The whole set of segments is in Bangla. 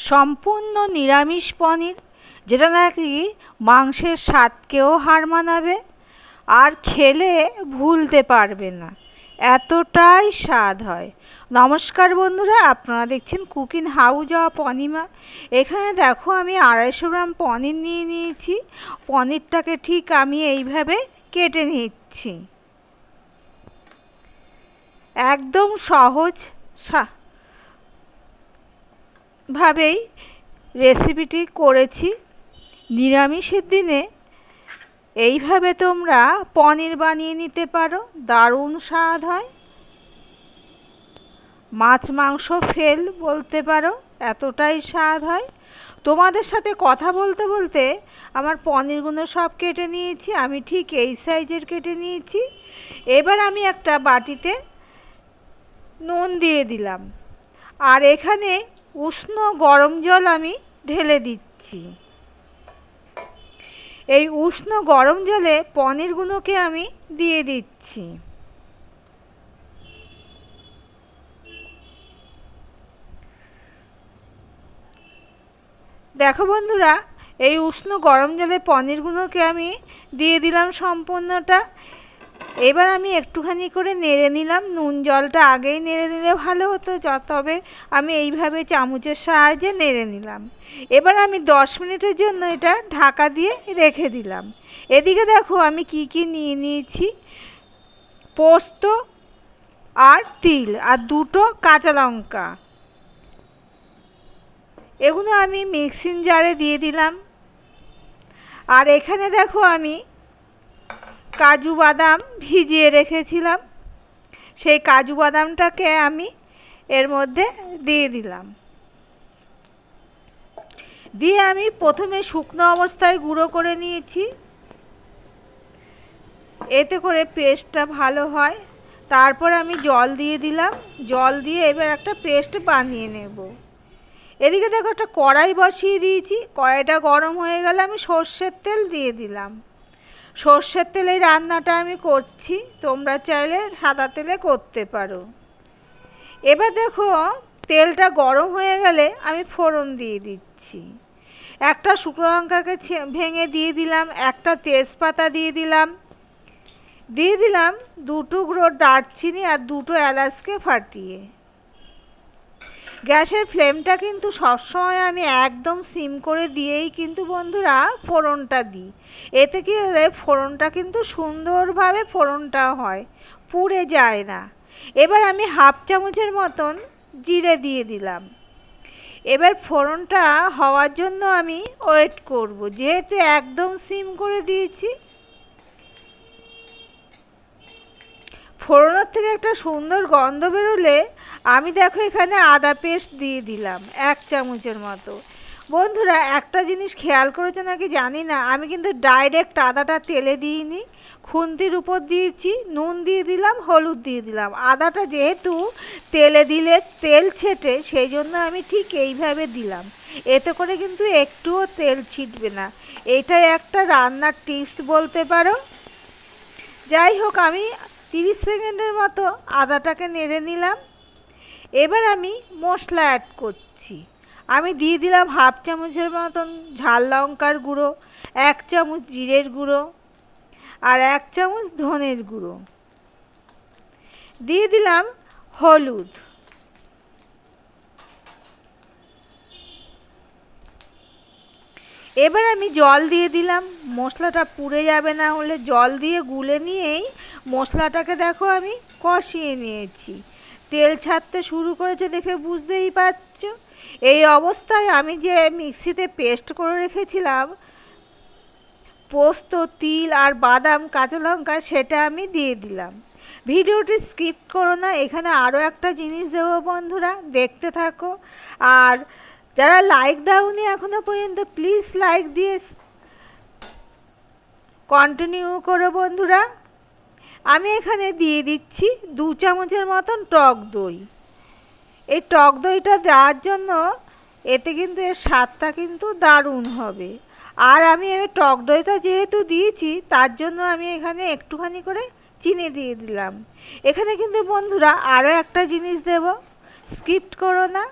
সম্পূর্ণ নিরামিষ পনির, যেটা নাকি মাংসের স্বাদকেও হার মানাবে আর খেলে ভুলতে পারবে না, এতটাই স্বাদ হয়। নমস্কার বন্ধুরা, আপনারা দেখছেন কুকিং হাউস অফ অনিমা। এখানে দেখো আমি 250 গ্রাম পনির নিয়ে নিয়েছি। পনিরটাকে ঠিক আমি এইভাবে কেটে নিচ্ছি। একদম সহজ ভাবেই রেসিপিটি করেছি। নিরামিষের দিনে এইভাবে তোমরা পনির বানিয়ে নিতে পারো, দারুণ স্বাদ হয়। মাছ মাংস ফেল বলতে পারো, এতটাই স্বাদ হয়। তোমাদের সাথে কথা বলতে বলতে আমার পনিরগুলো সব কেটে নিয়েছি, আমি ঠিক এই সাইজের কেটে নিয়েছি। এবার আমি একটা বাটিতে নুন দিয়ে দিলাম, আর এখানে উষ্ণ গরম জল আমি ঢেলে দিচ্ছি। এই উষ্ণ গরম জলে পনিরগুলোকে আমি দিয়ে দিচ্ছি। দেখো বন্ধুরা, এই উষ্ণ গরম জলে পনিরগুলোকে আমি দিয়ে দিলাম সম্পূর্ণটা। এবার আমি একটুখানি করে নেড়ে নিলাম। নুন জলটা আগেই নেড়ে নিলে ভালো হতো, তবে আমি এইভাবে চামচের সাহায্যে নেড়ে নিলাম। এবার আমি 10 মিনিটের জন্য এটা ঢাকা দিয়ে রেখে দিলাম। এদিকে দেখো আমি কি কি নিয়ে নিয়েছি। পোস্ত আর তিল আর 2টো কাঁচা লঙ্কা, এগুলো আমি মিক্সিং জারে দিয়ে দিলাম। আর এখানে দেখো আমি কাজু বাদাম ভিজিয়ে রেখেছিলাম, সেই কাজু বাদামটাকে আমি এর মধ্যে দিয়ে দিলাম। দিয়ে আমি প্রথমে শুকনো অবস্থায় গুঁড়ো করে নিয়েছি, এতে করে পেস্টটা ভালো হয়। তারপর আমি জল দিয়ে দিলাম, জল দিয়ে এবার একটা পেস্ট বানিয়ে নেব। এদিকে দেখো একটা কড়াই বসিয়ে দিয়েছি, কড়াইটা গরম হয়ে গেলে আমি সর্ষের তেল দিয়ে দিলাম। সর্ষের তেলে রান্নাটা আমি করছি, তোমরা চাইলে সাদা তেলে করতে পারো। এবার দেখো তেলটা গরম হয়ে গেলে আমি ফোড়ন দিয়ে দিচ্ছি। একটা শুকনো লঙ্কাকে ভেঙে দিয়ে দিলাম, একটা তেজপাতা দিয়ে দিলাম, 2 টুকরো দারচিনি আর 2টো এলাচকে ফাটিয়ে। গ্যাসের ফ্লেমটা কিন্তু সবসময় আমি একদম সিম করে দিয়েই কিন্তু বন্ধুরা ফোড়নটা দিই। এতে কি হলে ফোড়নটা কিন্তু সুন্দরভাবে ফোড়নটা হয়, পুড়ে যায় না। এবার আমি 1/2 চামচের মতন জিরে দিয়ে দিলাম। এবার ফোড়নটা হওয়ার জন্য আমি ওয়েট করব, যেহেতু একদম সিম করে দিয়েছি। ফোড়নের থেকে একটা সুন্দর গন্ধ বেরোলে আমি দেখো এখানে আদা পেস্ট দিয়ে দিলাম 1 চামচের মতো। বন্ধুরা একটা জিনিস খেয়াল করেছো নাকি জানি না, আমি কিন্তু ডাইরেক্ট আদাটা তেলে দিইনি, খুন্তির উপর দিয়েছি, নুন দিয়ে দিলাম, হলুদ দিয়ে দিলাম। আদাটা যেহেতু তেলে দিলে তেল ছেটে, সেই জন্য আমি ঠিক এইভাবে দিলাম। এতে করে কিন্তু একটুও তেল ছিটবে না। এটাই একটা রান্নার টিপস বলতে পারো। যাই হোক, আমি 30 সেকেন্ডের মতো আদাটাকে নেড়ে নিলাম। এবার আমি মশলা অ্যাড করছি। আমি দিয়ে দিলাম 1/2 চামচের মতন ঝাল লঙ্কার গুঁড়ো, 1 চামচ জিরের গুঁড়ো আর 1 চামচ ধনের গুঁড়ো, দিয়ে দিলাম হলুদ। এবার আমি জল দিয়ে দিলাম, মশলাটা পুড়ে যাবে না হলে জল দিয়ে গুলে নিয়েই মশলাটাকে দেখো আমি কষিয়ে নিয়েছি। তেল ছাড়তে শুরু করেছে দেখে বুঝতেই পারছো। এই অবস্থায় আমি যে মিক্সিতে পেস্ট করে রেখেছিলাম পোস্ত, তিল আর বাদাম, কাঁচা লঙ্কা, সেটা আমি দিয়ে দিলাম। ভিডিওটি স্কিপ করো না, এখানে আরও একটা জিনিস দেবো বন্ধুরা, দেখতে থাকো। আর যারা লাইক দাওনি এখনো পর্যন্ত, প্লিজ লাইক দিয়ে কন্টিনিউ করো বন্ধুরা। আমি এখানে দিয়ে দিচ্ছি 2 চামচের মতন টক দই। এই টক দইটা দেওয়ার জন্য এতে কিন্তু এর স্বাদটা কিন্তু দারুণ হবে। আর আমি এর টক দইটা যেহেতু দিয়েছি, তার জন্য আমি এখানে একটুখানি করে চিনি দিয়ে দিলাম। এখানে কিন্তু বন্ধুরা আরও একটা জিনিস দেব, স্কিপ করো না।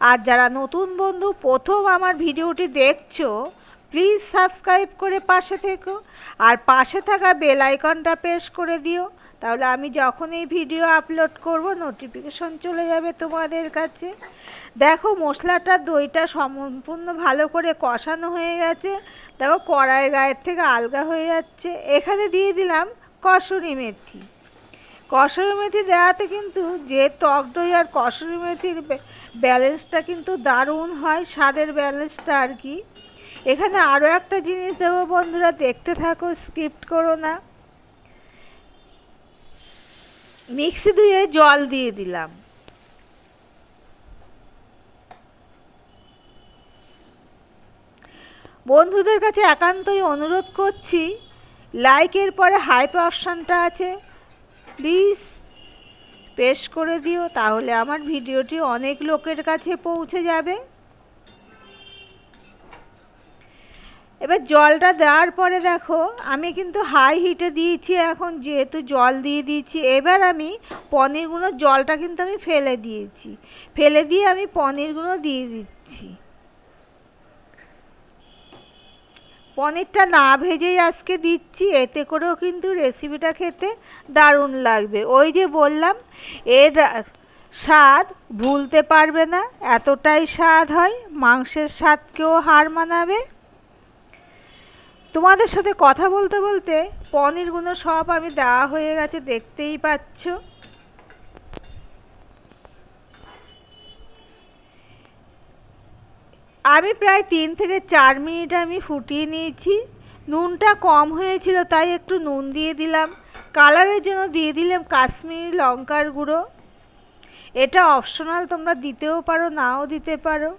আর যারা নতুন বন্ধু প্রথম আমার ভিডিওটি দেখছো, প্লিজ সাবস্ক্রাইব করে পাশে থেকো আর পাশে থাকা বেল আইকনটা প্রেস করে দিও, তাহলে আমি যখন এই ভিডিও আপলোড করব নোটিফিকেশন চলে যাবে তোমাদের কাছে। দেখো মশলাটা দইটা সম্পূর্ণ ভালো করে কষানো হয়ে গেছে। দেখো কড়াইয়ের গায়ের থেকে আলগা হয়ে যাচ্ছে। এখানে দিয়ে দিলাম কসুরি মেথি। কসুরি মেথি দেওয়াতে কিন্তু যে টক দই আর কসুরি মেথির ব্যালেন্সটা কিন্তু দারুণ হয়, স্বাদের ব্যালেন্সটা আর কি। এখানে আরও একটা জিনিস দেবো বন্ধুরা, দেখতে থাকো, স্কিপ করো না। মিক্সি ধুয়ে জল দিয়ে দিলাম। বন্ধুদের কাছে একান্তই অনুরোধ করছি, লাইকের পরে হাইপ অপশানটা আছে, প্লিজ প্রেস করে দিও, তাহলে আমার ভিডিওটি অনেক লোকের কাছে পৌঁছে যাবে। এবার জলটা দেওয়ার পরে দেখো আমি কিন্তু হাই হিটে দিয়েছি, এখন যেহেতু জল দিয়ে দিয়েছি। এবার আমি পনিরগুলো, জলটা কিন্তু আমি ফেলে দিয়েছি, ফেলে দিয়ে আমি পনিরগুলো দিয়ে দিচ্ছি। পনিরটা না ভেজেই আজকে দিচ্ছি, এতে করেও কিন্তু রেসিপিটা খেতে দারুণ লাগবে। ওই যে বললাম, এর স্বাদ ভুলতে পারবে না, এতটাই স্বাদ হয়, মাংসের স্বাদকেও হার মানাবে। তোমাদের সাথে কথা বলতে বলতে পনিরগুলো সব আমি দেওয়া হয়ে গেছে, দেখতেই পাচ্ছ। আমি প্রায় 3 থেকে 4 মিনিট আমি ফুটিয়ে নিয়েছি। নুনটা কম হয়েছিল তাই একটু নুন দিয়ে দিলাম। কালারের জন্য দিয়ে দিলাম কাশ্মীরি লঙ্কার গুঁড়ো। এটা অপশনাল, তোমরা দিতেও পারো নাও দিতে পারো।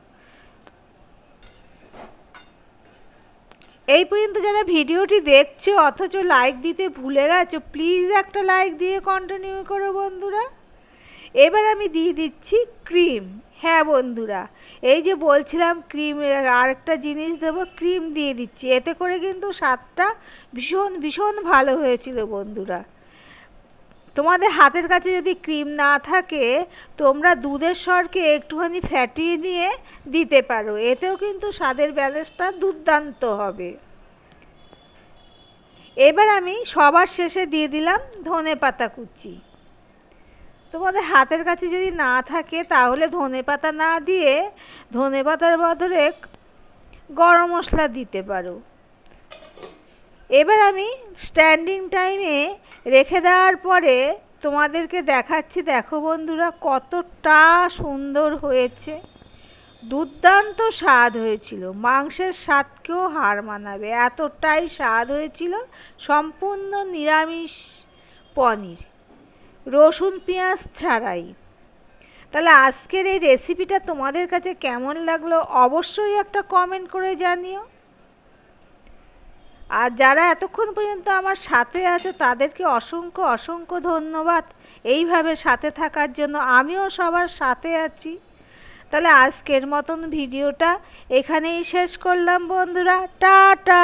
এই পর্যন্ত যারা ভিডিওটি দেখছো অথচ লাইক দিতে ভুলে গেছো, প্লিজ একটা লাইক দিয়ে কন্টিনিউ করো বন্ধুরা। এবার আমি দিয়ে দিচ্ছি ক্রিম। হ্যাঁ বন্ধুরা, এই যে বলছিলাম ক্রিম, আর একটা জিনিস দেবো, ক্রিম দিয়ে দিচ্ছি। এতে করে কিন্তু স্বাদটা ভীষণ ভীষণ ভালো হয়েছিল বন্ধুরা। তোমাদের হাতের কাছে যদি ক্রিম না থাকে, তোমরা দুধের স্বরকে একটুখানি ফ্যাটিয়ে নিয়ে দিতে পারো, এতেও কিন্তু স্বাদের ব্যালেন্সটা দুর্দান্ত হবে। এবার আমি সবার শেষে দিয়ে দিলাম ধনেপাতা কুচি। তোমাদের হাতের কাছে যদি না থাকে তাহলে ধনেপাতা না দিয়ে ধনেপাতার বদলে গরম মশলা দিতে পারো। এবার আমি স্ট্যান্ডিং টাইমে রেখে দেওয়ার পরে তোমাদেরকে দেখাচ্ছি। দেখো বন্ধুরা কতটা সুন্দর হয়েছে, দুর্দান্ত স্বাদ হয়েছিল, মাংসের স্বাদকেও হার মানাবে, এতটাই স্বাদ হয়েছিল। সম্পূর্ণ নিরামিষ পনির, রসুন পেঁয়াজ ছাড়াই। তাহলে আজকের এই রেসিপিটা তোমাদের কাছে কেমন লাগলো অবশ্যই একটা কমেন্ট করে জানিও। আর যারা এতক্ষণ পর্যন্ত আমার সাথে আছে তাদেরকে অসংখ্য অসংখ্য ধন্যবাদ এইভাবে সাথে থাকার জন্য। আমিও সবার সাথে আছি। তাহলে আজকের মতন ভিডিওটা এখানেই শেষ করলাম বন্ধুরা, টাটা।